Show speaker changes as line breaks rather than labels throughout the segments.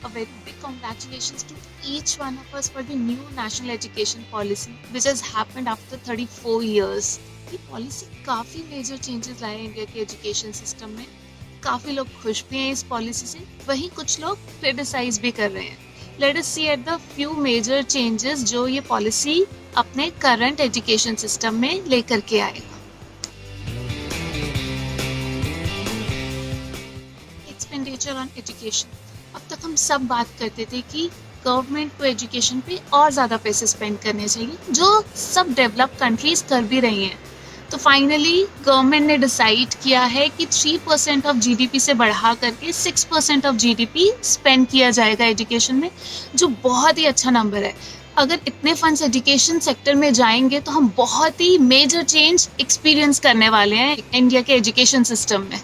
a very big congratulations to each one of us for the new national education policy which has happened after 34 years. ये policy काफी major changes लाए India के education system में. काफी लोग खुश भी हैं इस पॉलिसी से, वहीं कुछ लोग क्रिटिसाइज भी कर रहे हैं. Let us see at the few major changes जो ये पॉलिसी अपने करंट एजुकेशन सिस्टम में लेकर के आएगा. Expenditure on education. अब तक हम सब बात करते थे कि गवर्नमेंट को एजुकेशन पे और ज़्यादा पैसे स्पेंड करने चाहिए, जो सब डेवलप कंट्रीज कर भी रही हैं. तो फाइनली गवर्नमेंट ने डिसाइड किया है कि 3% ऑफ जीडीपी से बढ़ा करके 6% ऑफ जीडीपी स्पेंड किया जाएगा एजुकेशन में, जो बहुत ही अच्छा नंबर है. अगर इतने फंड्स एजुकेशन सेक्टर में जाएंगे तो हम बहुत ही मेजर चेंज एक्सपीरियंस करने वाले हैं इंडिया के एजुकेशन सिस्टम में.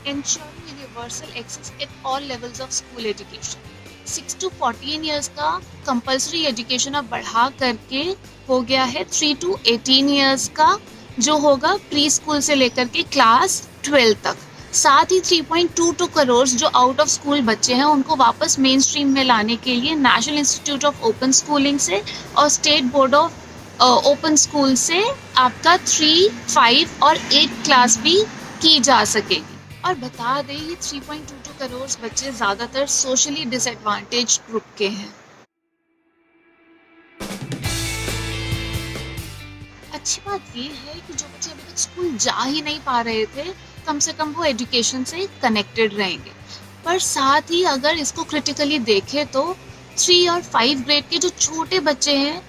Ensuring universal access at all levels of school education. 6 to 14 years का कंपल्सरी एजुकेशन अब बढ़ा करके हो गया है 3 to 18 years का, जो होगा प्री स्कूल से लेकर के क्लास 12 तक. साथ ही 3.22 करोड़ जो आउट ऑफ स्कूल बच्चे हैं उनको वापस मेन स्ट्रीम में लाने के लिए national institute of open schooling से और state board of open school से आपका 3, 5 और 8 क्लास भी की जा सकेगी. और बता दें ये 3.22 करोड़ बच्चे ज़्यादातर सोशली डिसएडवांटेज ग्रुप के हैं. अच्छी बात ये है कि जो बच्चे अभी तक स्कूल जा ही नहीं पा रहे थे, कम से कम वो एजुकेशन से कनेक्टेड रहेंगे. पर साथ ही अगर इसको क्रिटिकली देखें तो 3 और 5 ग्रेड के जो छोटे बच्चे हैं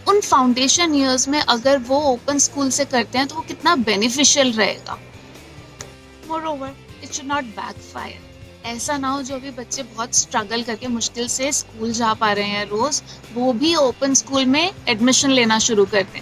उन फाउंडेशन ईयर्स में अगर वो ओपन स्कूल से करते हैं तो वो कितना बेनिफिशियल रहेगा. Moreover it should not backfire. ऐसा ना हो जो अभी बच्चे बहुत स्ट्रगल करके मुश्किल से स्कूल जा पा रहे हैं रोज, वो भी ओपन स्कूल में एडमिशन लेना शुरू कर दें.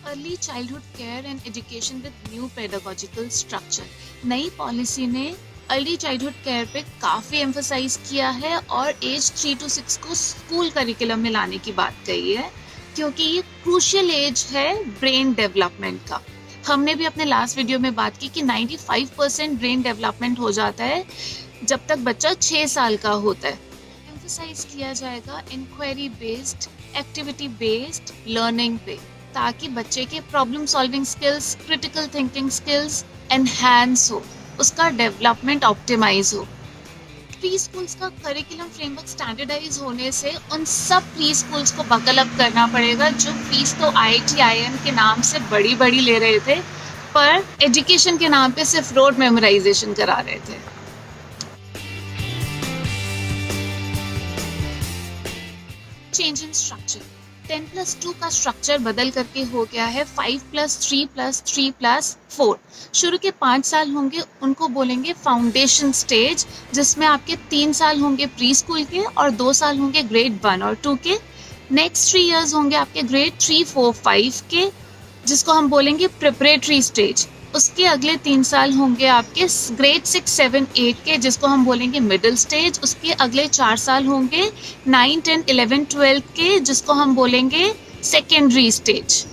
Early childhood care and education with new pedagogical structure. नई पॉलिसी ने अर्ली चाइल्डहुड केयर पे काफ़ी एम्फसाइज किया है और एज 3 to 6 को स्कूल करिकुलम में लाने की बात कही है, क्योंकि ये क्रूशियल एज है ब्रेन डेवलपमेंट का. हमने भी अपने लास्ट वीडियो में बात की कि 95% ब्रेन डेवलपमेंट हो जाता है जब तक बच्चा 6 साल का होता है. एम्फसाइज किया जाएगा inquiry based, activity based learning पे, ताकि बच्चे के problem solving skills, critical thinking skills enhance हो, उसका डेवलपमेंट ऑप्टिमाइज हो. प्री स्कूल्स का करिकुलम फ्रेमवर्क स्टैंडर्डाइज होने से उन सब प्री स्कूल्स को बकल अप करना पड़ेगा जो फीस तो IIT IIM के नाम से बड़ी बड़ी ले रहे थे, पर एजुकेशन के नाम पे सिर्फ रोड मेमोराइजेशन करा रहे थे. Change in structure. 10+2 का स्ट्रक्चर बदल करके हो गया है 5+3+3+4. शुरू के 5 साल होंगे उनको बोलेंगे फाउंडेशन स्टेज, जिसमें आपके 3 साल होंगे प्री स्कूल के और 2 साल होंगे ग्रेड 1 और 2 के. नेक्स्ट 3 इयर्स होंगे आपके ग्रेड 3, 4, 5 के, जिसको हम बोलेंगे प्रिपरेटरी स्टेज. उसके अगले 3 साल होंगे आपके ग्रेड 6, 7, 8 के, जिसको हम बोलेंगे मिडिल स्टेज. उसके अगले 4 साल होंगे 9, 10, 11, 12 के, जिसको हम बोलेंगे सेकेंडरी स्टेज.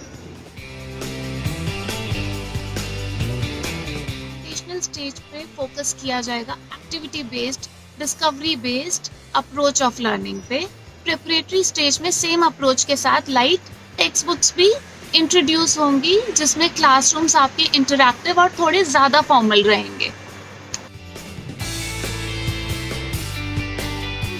वोकेशनल स्टेज पे फोकस किया जाएगा activity based, discovery based approach of learning पे. प्रिपरेटरी स्टेज में सेम अप्रोच के साथ लाइट टेक्स्ट बुक्स भी इंट्रोड्यूस होंगी, जिसमें क्लासरूम्स आपके इंटरैक्टिव और थोड़े ज़्यादा फॉर्मल रहेंगे.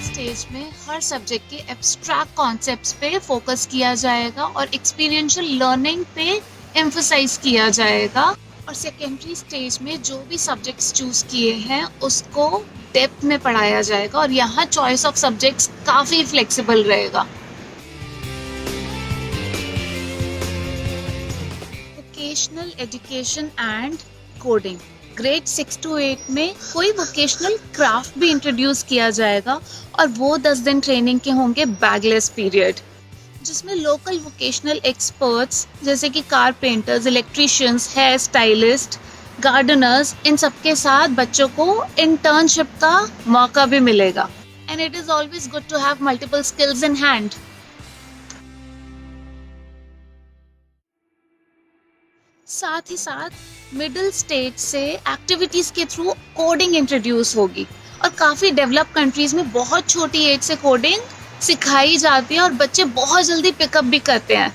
स्टेज में हर सब्जेक्ट के एब्स्ट्रैक्ट कॉन्सेप्ट्स पे फोकस किया जाएगा और एक्सपीरियंशियल लर्निंग पे एम्फसाइज किया जाएगा. और सेकेंडरी स्टेज में जो भी सब्जेक्ट्स चूज किए हैं उसको डेप्थ में पढ़ाया जाएगा और यहाँ चॉइस ऑफ सब्जेक्ट्स काफ़ी फ्लेक्सिबल रहेगा. Vocational education and coding. Grade 6 to 8 में कोई वोकेशनल क्राफ्ट भी इंट्रोड्यूस किया जाएगा और वो 10 दिन ट्रेनिंग के होंगे बैगलेस पीरियड, जिसमें लोकल वोकेशनल एक्सपर्ट्स जैसे कि carpenters, electricians, hair stylist, gardeners, इन सब के साथ बच्चों को इंटर्नशिप का मौका भी मिलेगा. And it is always good to have multiple skills in hand. साथ ही साथ मिडिल स्टेज से एक्टिविटीज के थ्रू कोडिंग इंट्रोड्यूस होगी और काफी डेवलप कंट्रीज में बहुत छोटी एज से कोडिंग सिखाई जाती है और बच्चे बहुत जल्दी पिकअप भी करते हैं।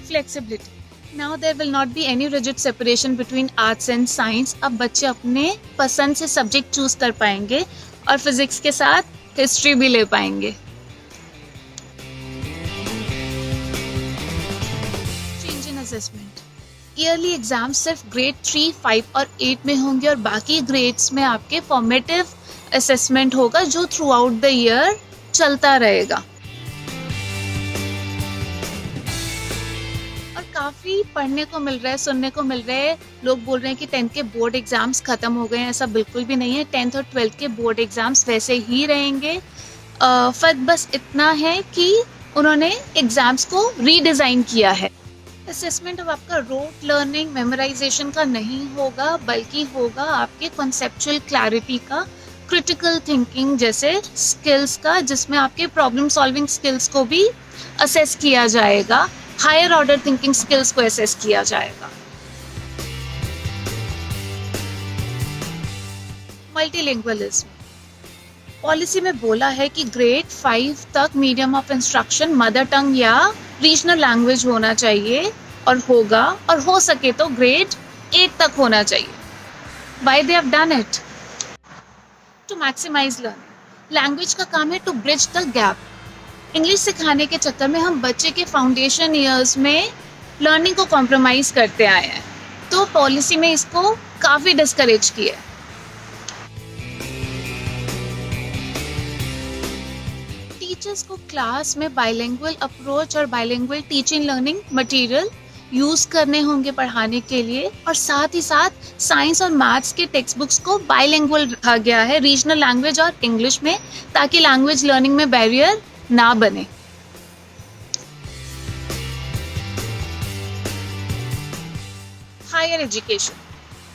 Flexibility, now there will not be any rigid separation between arts and science. अब बच्चे अपने पसंद से सब्जेक्ट चूज कर पाएंगे और फिजिक्स के साथ हिस्ट्री भी ले पाएंगे। Change in assessment, yearly exam सिर्फ ग्रेड 3, 5 और 8 में होंगे और बाकी ग्रेड्स में आपके फॉर्मेटिव असेसमेंट होगा जो थ्रू आउट द ईयर चलता रहेगा। और काफी पढ़ने को मिल रहा है, सुनने को मिल रहा है, लोग बोल रहे हैं कि 10th के बोर्ड एग्जाम्स खत्म हो गए हैं। ऐसा बिल्कुल भी नहीं है, 10th और 12th के बोर्ड एग्जाम्स वैसे ही रहेंगे। फर्क बस इतना है कि उन्होंने एग्जाम्स को रीडिजाइन किया है। असेसमेंट अब आपका रोट लर्निंग मेमोराइजेशन का नहीं होगा, बल्कि होगा आपके कॉन्सेप्चुअल क्लैरिटी का, क्रिटिकल थिंकिंग जैसे स्किल्स का, जिसमें आपके प्रॉब्लम सॉल्विंग स्किल्स को भी असेस किया जाएगा, हायर ऑर्डर थिंकिंग स्किल्स को असेस किया जाएगा। मल्टीलिंगुअलिज्म, पॉलिसी में बोला है कि ग्रेड 5 तक medium of instruction mother tongue या रीजनल लैंग्वेज होना चाहिए और होगा, और हो सके तो ग्रेड 8 तक होना चाहिए। Why they have done it? To maximize learning. Language का काम है to bridge the gap. English सिखाने के चक्कर में हम बच्चे के फाउंडेशन ईयर्स में लर्निंग को कॉम्प्रोमाइज करते आए हैं, तो पॉलिसी में इसको काफ़ी डिस्करेज किया है। टीचर्स को क्लास में बाइलिंगुअल अप्रोच और bilingual teaching learning material use करने होंगे पढ़ाने के लिए, और साथ ही साथ साइंस और मैथ्स के टेक्स्ट बुक्स को बाइलिंगुअल रखा गया है, रीजनल लैंग्वेज और इंग्लिश में, ताकि लैंग्वेज लर्निंग में बैरियर ना बने। Higher education,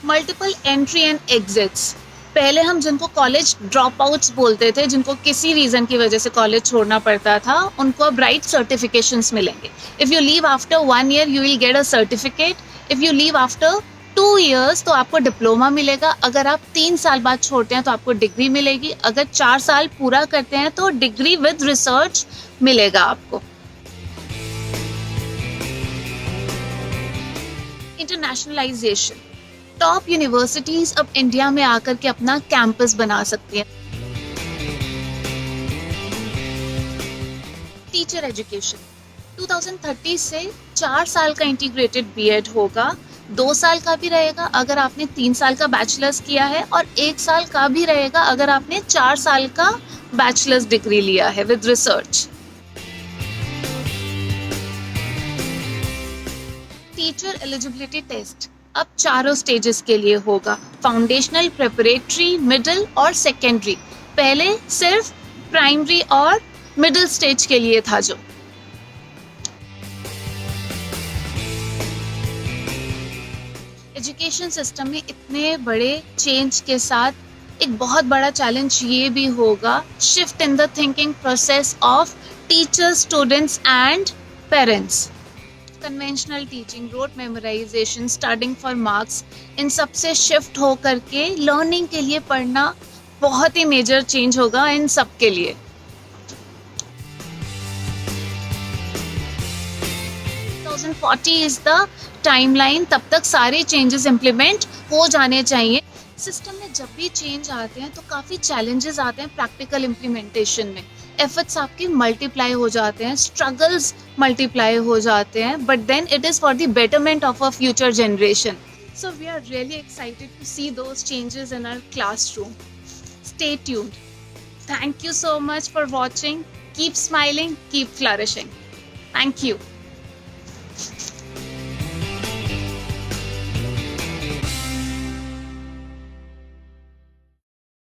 multiple entry and exits. पहले हम जिनको कॉलेज ड्रॉप आउट्स बोलते थे, जिनको किसी रीजन की वजह से कॉलेज छोड़ना पड़ता था, उनको अब राइट सर्टिफिकेशंस मिलेंगे। If you leave after 1 year you will get a certificate. If you leave after 2 years तो आपको डिप्लोमा मिलेगा। अगर आप 3 साल बाद छोड़ते हैं तो आपको डिग्री मिलेगी। अगर 4 साल पूरा करते हैं तो डिग्री विद रिसर्च मिलेगा आपको। इंटरनेशनलाइजेशन, टॉप यूनिवर्सिटीज अब इंडिया में आकर के अपना कैंपस बना सकती हैं। टीचर एजुकेशन, 2030 से 4 साल का इंटीग्रेटेड बीएड होगा, 2 साल का भी रहेगा अगर आपने 3 साल का बैचलर्स किया है, और 1 साल का भी रहेगा अगर आपने 4 साल का बैचलर्स डिग्री लिया है with research. Teacher eligibility test अब 4 स्टेजेस के लिए होगा, फाउंडेशनल, प्रिपरेटरी, मिडिल और सेकेंडरी। पहले सिर्फ प्राइमरी और मिडिल स्टेज के लिए था जो। एजुकेशन सिस्टम में इतने बड़े चेंज के साथ एक बहुत बड़ा चैलेंज ये भी होगा, shift in the thinking process of teachers, students and parents. Conventional teaching, rote memorization, studying for marks, इन सब से शिफ्ट हो करके लर्निंग के लिए पढ़ना बहुत ही मेजर चेंज होगा इन सब के लिए। इज द टाइमलाइन, तब तक सारे चेंजेस इम्प्लीमेंट हो जाने चाहिए। सिस्टम में जब भी चेंज आते हैं तो काफ़ी चैलेंजेस आते हैं प्रैक्टिकल इम्प्लीमेंटेशन में। एफर्ट्स आपके मल्टीप्लाई हो जाते हैं, स्ट्रगल्स मल्टीप्लाई हो जाते हैं, but then it is for the betterment of a future generation. So we are really excited to see those changes in our classroom. Stay tuned. Thank you so much for watching. Keep smiling, keep flourishing. Thank you.